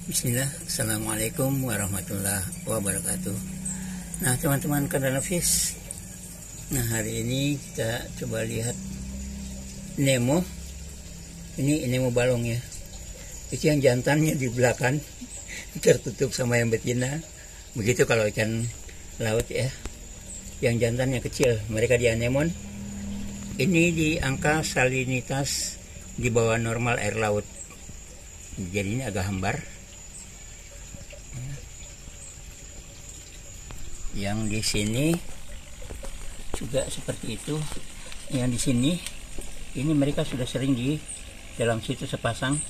Bismillah, Assalamualaikum warahmatullahi wabarakatuh. Nah teman-teman Kandanafish, nah hari ini kita coba lihat Nemo. Ini Nemo balong ya. Itu yang jantannya di belakang tertutup sama yang betina. Begitu kalau ikan laut ya. Yang jantannya kecil, mereka di anemon. Ini di angka salinitas di bawah normal air laut. Jadi ini agak hambar. Yang di sini juga seperti itu. Yang di sini ini mereka sudah sering di dalam situ sepasang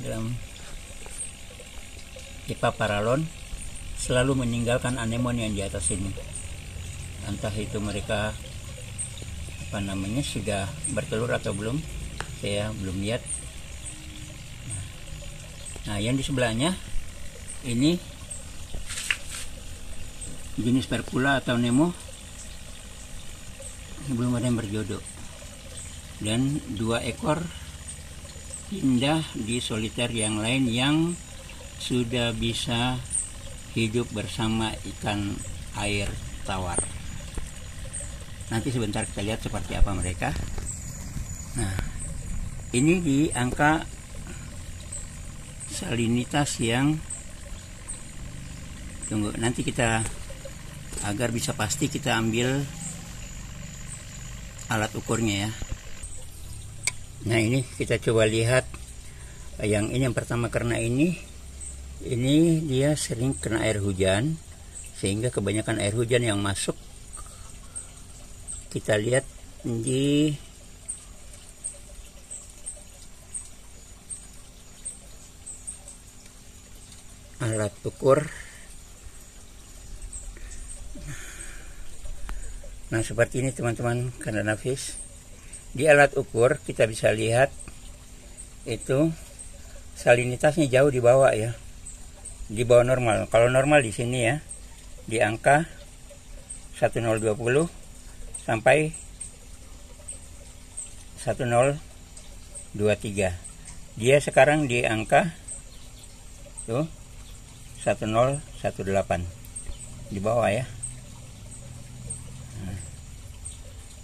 dalam pipa paralon, selalu meninggalkan anemon yang di atas ini. Entah itu mereka sudah bertelur atau belum, saya belum lihat. Nah yang di sebelahnya ini jenis Perpula atau Nemo, belum ada yang berjodoh, dan 2 ekor pindah di soliter yang lain yang sudah bisa hidup bersama ikan air tawar. Nanti sebentar kita lihat seperti apa mereka. Nah ini di angka salinitas yang, tunggu nanti kita, agar bisa pasti kita ambil alat ukurnya ya. Nah ini kita coba lihat yang ini. Yang pertama, karena ini dia sering kena air hujan, sehingga kebanyakan air hujan yang masuk kita lihat di alat ukur. Nah seperti ini teman-teman Kandanafish. Di alat ukur kita bisa lihat itu salinitasnya jauh di bawah ya, di bawah normal. Kalau normal di sini ya di angka 1020 sampai 1023. Dia sekarang di angka tuh 1018 di bawah ya.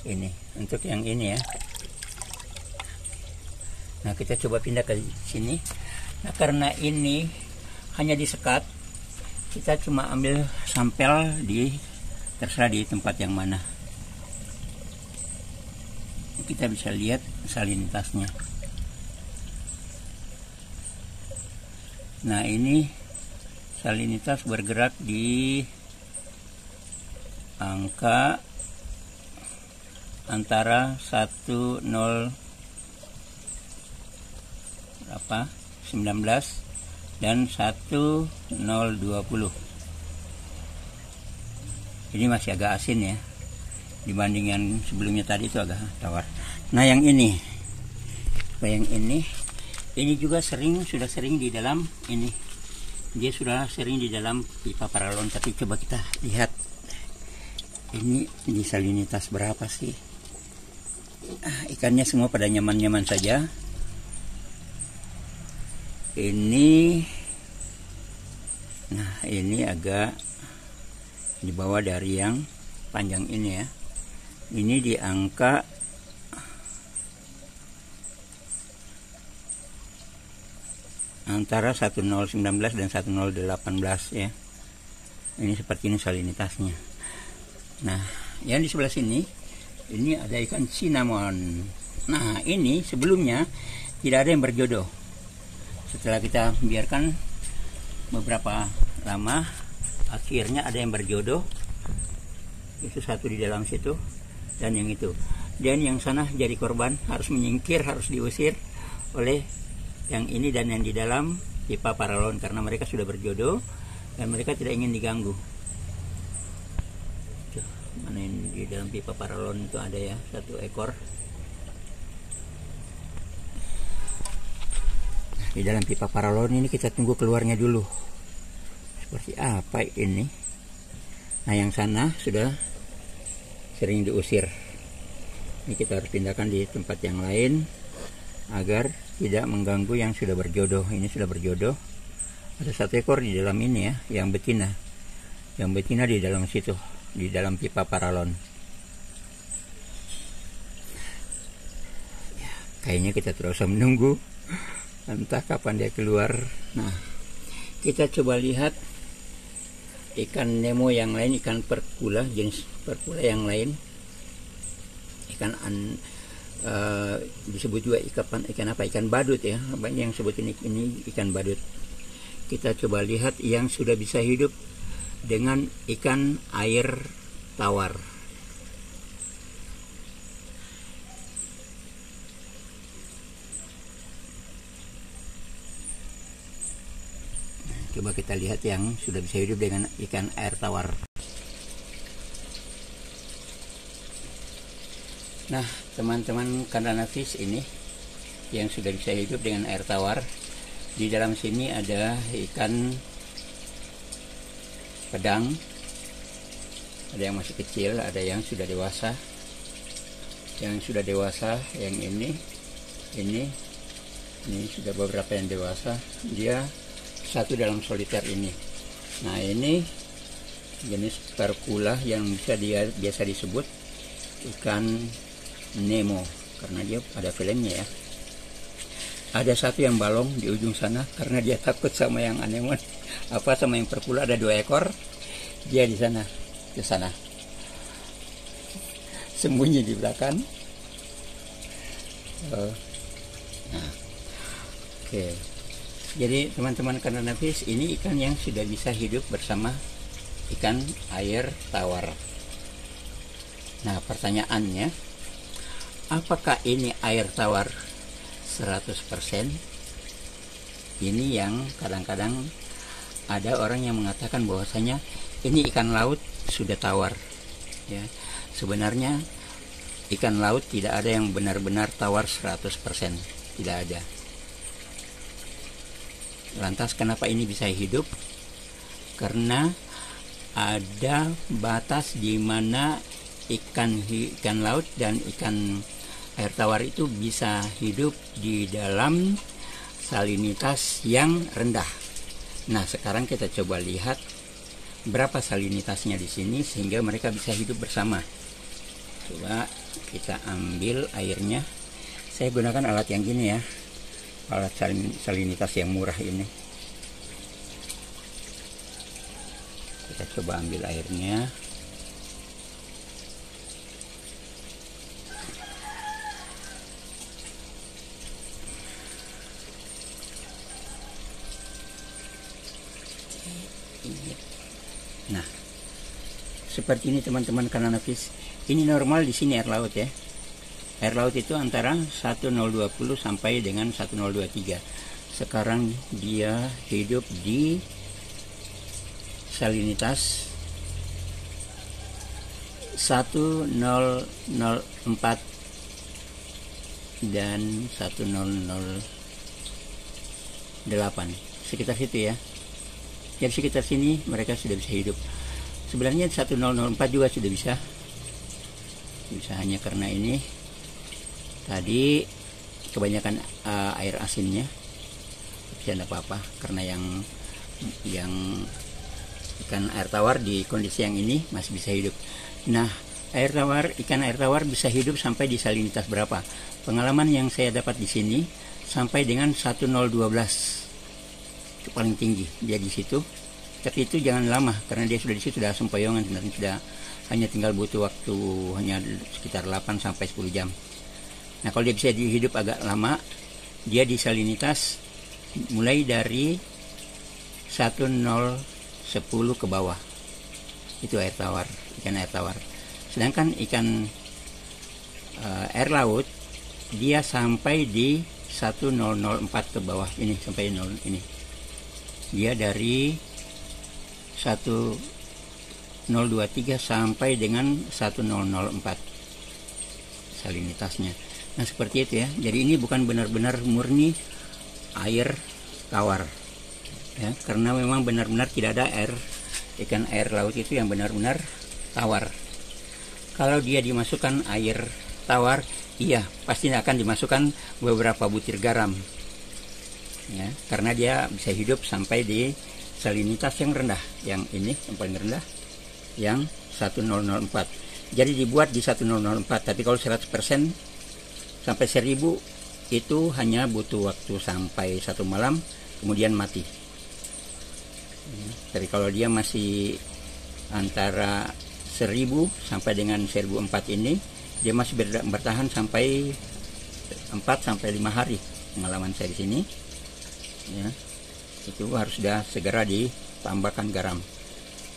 Ini untuk yang ini ya. Nah kita coba pindah ke sini. Nah karena ini hanya disekat, kita cuma ambil sampel terserah di tempat yang mana. Kita bisa lihat salinitasnya. Nah ini salinitas bergerak di angka antara 19 dan 1020. Ini masih agak asin ya, dibanding yang sebelumnya tadi itu agak tawar. Nah yang ini juga sudah sering di dalam ini. Dia sudah sering di dalam pipa paralon, tapi coba kita lihat ini di salinitas berapa sih. Ikannya semua pada nyaman-nyaman saja. Nah ini agak di bawah dari yang panjang ini ya. Ini di angka antara 1019 dan 1018 ya. Ini seperti ini salinitasnya. Nah yang di sebelah sini ini ada ikan cinnamon. Nah ini sebelumnya tidak ada yang berjodoh. Setelah kita biarkan beberapa lama, akhirnya ada yang berjodoh. Itu satu di dalam situ, dan yang itu. Dan yang sana jadi korban, harus menyingkir, harus diusir oleh yang ini dan yang di dalam pipa paralon, karena mereka sudah berjodoh dan mereka tidak ingin diganggu. Mana yang di dalam pipa paralon itu ada ya, 1 ekor. Di dalam pipa paralon ini kita tunggu keluarnya dulu. Seperti apa ini? Nah yang sana sudah sering diusir. Ini kita harus pindahkan di tempat yang lain agar tidak mengganggu yang sudah berjodoh. Ini sudah berjodoh, ada 1 ekor di dalam ini ya, yang betina di dalam situ, di dalam pipa paralon. Ya, kayaknya kita terus menunggu entah kapan dia keluar. Nah, kita coba lihat ikan Nemo yang lain, ikan perkula, jenis perkula yang lain, disebut juga ikan badut ya, banyak yang sebut ini ikan badut. Kita coba lihat yang sudah bisa hidup dengan ikan air tawar. Coba kita lihat yang sudah bisa hidup dengan ikan air tawar. Nah, teman-teman Candana Fish ini yang sudah bisa hidup dengan air tawar. Di dalam sini ada ikan pedang, ada yang masih kecil, ada yang sudah dewasa. Yang sudah dewasa, yang ini sudah beberapa yang dewasa. Dia satu dalam soliter ini. Nah, ini jenis perkula yang biasa disebut ikan Nemo karena dia ada filmnya ya. Ada satu yang balong di ujung sana karena dia takut sama yang anemon, sama yang perkula. Ada 2 ekor, dia di sana, ke sana, sembunyi di belakang. Nah, oke. Jadi teman-teman Candana Fish, ini ikan yang sudah bisa hidup bersama ikan air tawar. Nah, pertanyaannya, apakah ini air tawar 100%? Ini yang kadang-kadang ada orang yang mengatakan bahwasanya ini ikan laut sudah tawar ya. Sebenarnya ikan laut tidak ada yang benar-benar tawar 100%, tidak ada. Lantas kenapa ini bisa hidup? Karena ada batas di mana ikan laut dan ikan air tawar itu bisa hidup di dalam salinitas yang rendah. Nah, sekarang kita coba lihat berapa salinitasnya di sini sehingga mereka bisa hidup bersama. Coba kita ambil airnya. Saya gunakan alat yang gini ya, alat salinitas yang murah ini. Kita coba ambil airnya. Nah, seperti ini teman-teman Candana Fish. Ini normal di sini air laut ya. Air laut itu antara 1020 sampai dengan 1023. Sekarang dia hidup di salinitas 1004 dan 1008. Sekitar situ ya. Jadi sekitar sini mereka sudah bisa hidup. Sebenarnya 1004 juga sudah bisa. Hanya karena ini tadi kebanyakan air asinnya, tidak apa-apa karena yang ikan air tawar di kondisi yang ini masih bisa hidup. Nah, ikan air tawar bisa hidup sampai di salinitas berapa? Pengalaman yang saya dapat di sini sampai dengan 1012 itu paling tinggi dia di situ. Tapi itu jangan lama karena dia sudah di situ, sudah sempoyongan, sudah hanya tinggal butuh waktu hanya sekitar 8 sampai 10 jam. Nah, kalau dia bisa hidup agak lama, dia di salinitas mulai dari 1010 ke bawah. Itu air tawar, ikan air tawar. Sedangkan ikan air laut dia sampai di 1004 ke bawah ini, sampai 0 ini. Dia dari 1023 sampai dengan 1004 salinitasnya. Nah, seperti itu ya. Jadi ini bukan benar-benar murni air tawar ya, karena memang benar-benar tidak ada ikan air laut itu yang benar-benar tawar. Kalau dia dimasukkan air tawar, Iya, pasti akan dimasukkan beberapa butir garam, ya, karena dia bisa hidup sampai di salinitas yang rendah, yang ini yang paling rendah, yang 1004. Jadi dibuat di 1004, tapi kalau 100% sampai 1000 itu hanya butuh waktu sampai 1 malam, kemudian mati. Tapi kalau dia masih antara 1000 sampai dengan 1004 ini, dia masih bertahan sampai 4 sampai 5 hari. Pengalaman saya di sini, ya, itu harus sudah segera ditambahkan garam.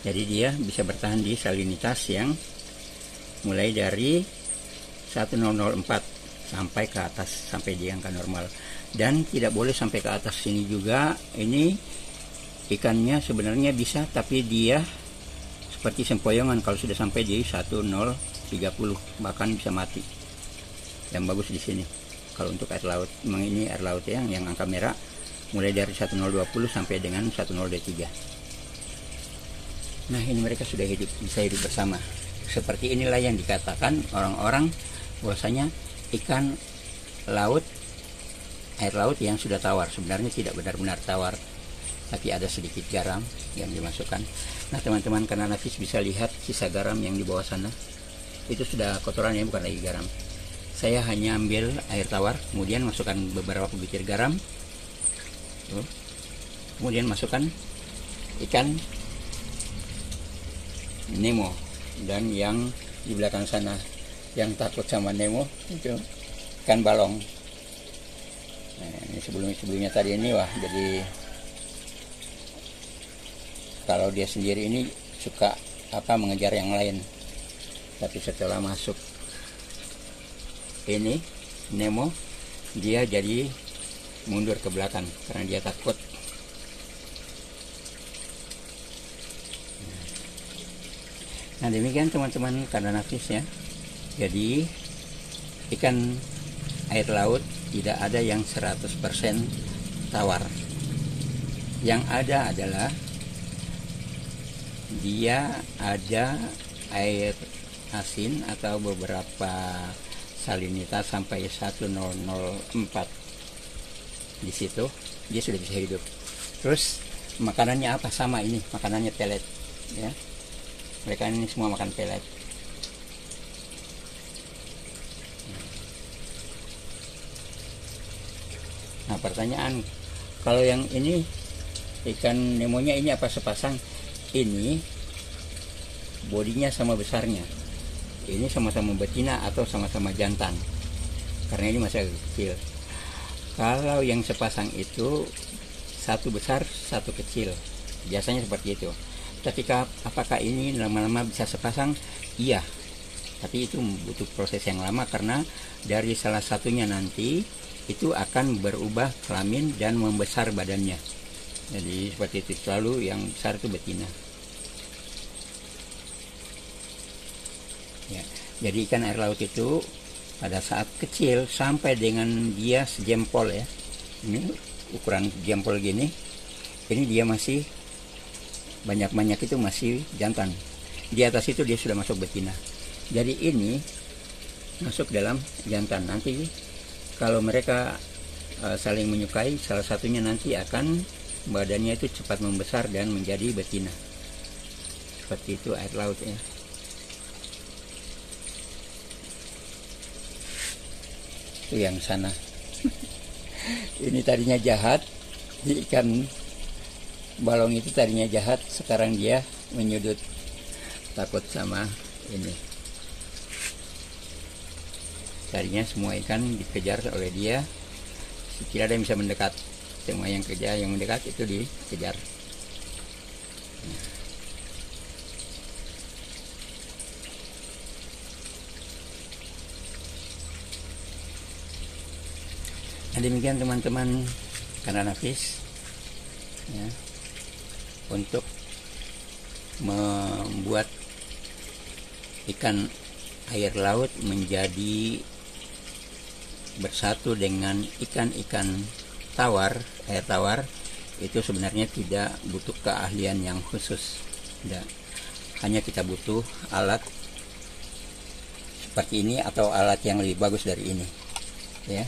Jadi dia bisa bertahan di salinitas yang mulai dari 1004 sampai ke atas, sampai di angka normal. Dan tidak boleh sampai ke atas sini juga. Ini ikannya sebenarnya bisa, tapi dia seperti sempoyongan kalau sudah sampai di 1030, bahkan bisa mati. Yang bagus di sini kalau untuk air laut, memang ini air laut yang angka merah mulai dari 1020 sampai dengan 1023. Nah, ini mereka sudah bisa hidup bersama. Seperti inilah yang dikatakan orang-orang bahwasanya ikan laut, air laut yang sudah tawar. Sebenarnya tidak benar-benar tawar, tapi ada sedikit garam yang dimasukkan. Nah, teman-teman, karena nafis bisa lihat sisa garam yang di bawah sana. Itu sudah kotoran, ya, bukan lagi garam. Saya hanya ambil air tawar, kemudian masukkan beberapa butir garam. Tuh. Kemudian masukkan ikan Nemo, dan yang di belakang sana yang takut sama Nemo itu ikan balong. Nah, ini sebelumnya tadi ini, wah, jadi kalau dia sendiri ini suka mengejar yang lain, tapi setelah masuk ini Nemo, dia jadi mundur ke belakang karena dia takut. Nah, demikian teman-teman kandang nafis, ya. Jadi ikan air laut tidak ada yang 100% tawar. Yang ada adalah dia ada air asin atau beberapa salinitas sampai 1004. Di situ dia sudah bisa hidup. Terus makanannya apa? Sama ini, makanannya pelet, ya. Mereka ini semua makan pelet. Nah, pertanyaan, kalau yang ini ikan Nemonya ini apa sepasang? Ini bodinya sama besarnya. Ini sama-sama betina atau sama-sama jantan, karena ini masih kecil. Kalau yang sepasang itu satu besar satu kecil, biasanya seperti itu. Tapi apakah ini lama-lama bisa sepasang? Iya, tapi itu butuh proses yang lama, karena dari salah satunya nanti itu akan berubah kelamin dan membesar badannya. Jadi seperti itu, selalu yang besar itu betina. Ya, jadi ikan air laut itu pada saat kecil sampai dengan dia sejempol, ya. Ini ukuran jempol gini. Ini dia masih banyak itu masih jantan. Di atas itu dia sudah masuk betina. Jadi ini masuk dalam jantan. Nanti kalau mereka saling menyukai, salah satunya nanti akan badannya itu cepat membesar dan menjadi betina. Seperti itu air laut, ya. Itu yang sana. Ini tadinya jahat, ikan balong itu tadinya jahat, sekarang dia menyudut, takut sama ini. Tadinya semua ikan dikejar oleh dia, tidak ada yang bisa mendekat. Semua yang mendekat itu dikejar. Nah, demikian teman-teman kandang nafis, ya, untuk membuat ikan air laut menjadi bersatu dengan ikan-ikan tawar, air tawar, itu sebenarnya tidak butuh keahlian yang khusus. Tidak. Hanya kita butuh alat seperti ini atau alat yang lebih bagus dari ini ya.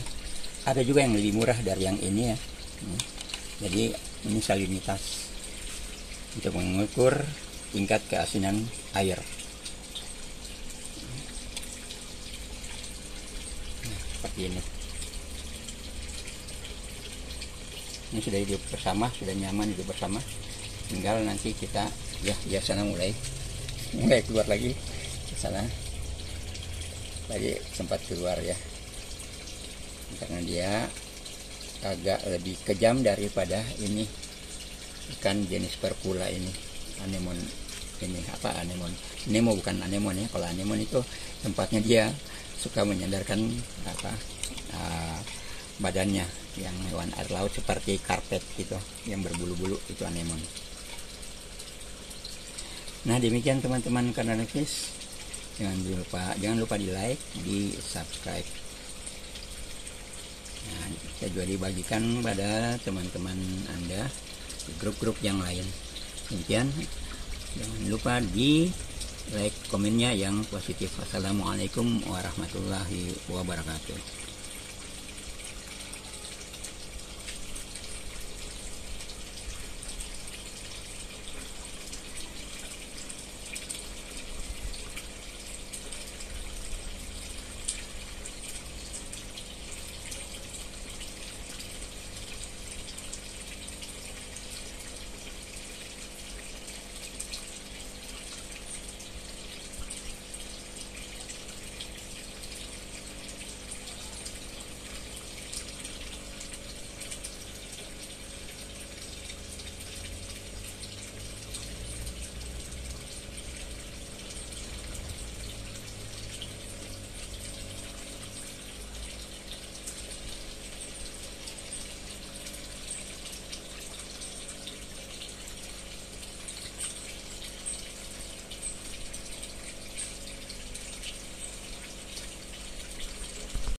Ada juga yang lebih murah dari yang ini ya. Jadi ini salinitas untuk mengukur tingkat keasinan air. Nah, seperti ini. Ini sudah hidup bersama, sudah nyaman hidup bersama. Tinggal nanti kita ya sana mulai keluar lagi ke sana. Tadi sempat keluar ya, karena dia agak lebih kejam daripada ini ikan jenis perpula ini, anemon ini apa anemon nemo, bukan anemon ya. Kalau anemon itu tempatnya dia suka menyandarkan apa badannya yang hewan air laut seperti karpet gitu yang berbulu-bulu, itu anemon. Nah demikian teman-teman Kandanekis, jangan lupa di like, di subscribe. Nah, bisa juga dibagikan pada teman-teman Anda di grup-grup yang lain. Demikian, jangan lupa di like komennya yang positif. Assalamualaikum warahmatullahi wabarakatuh.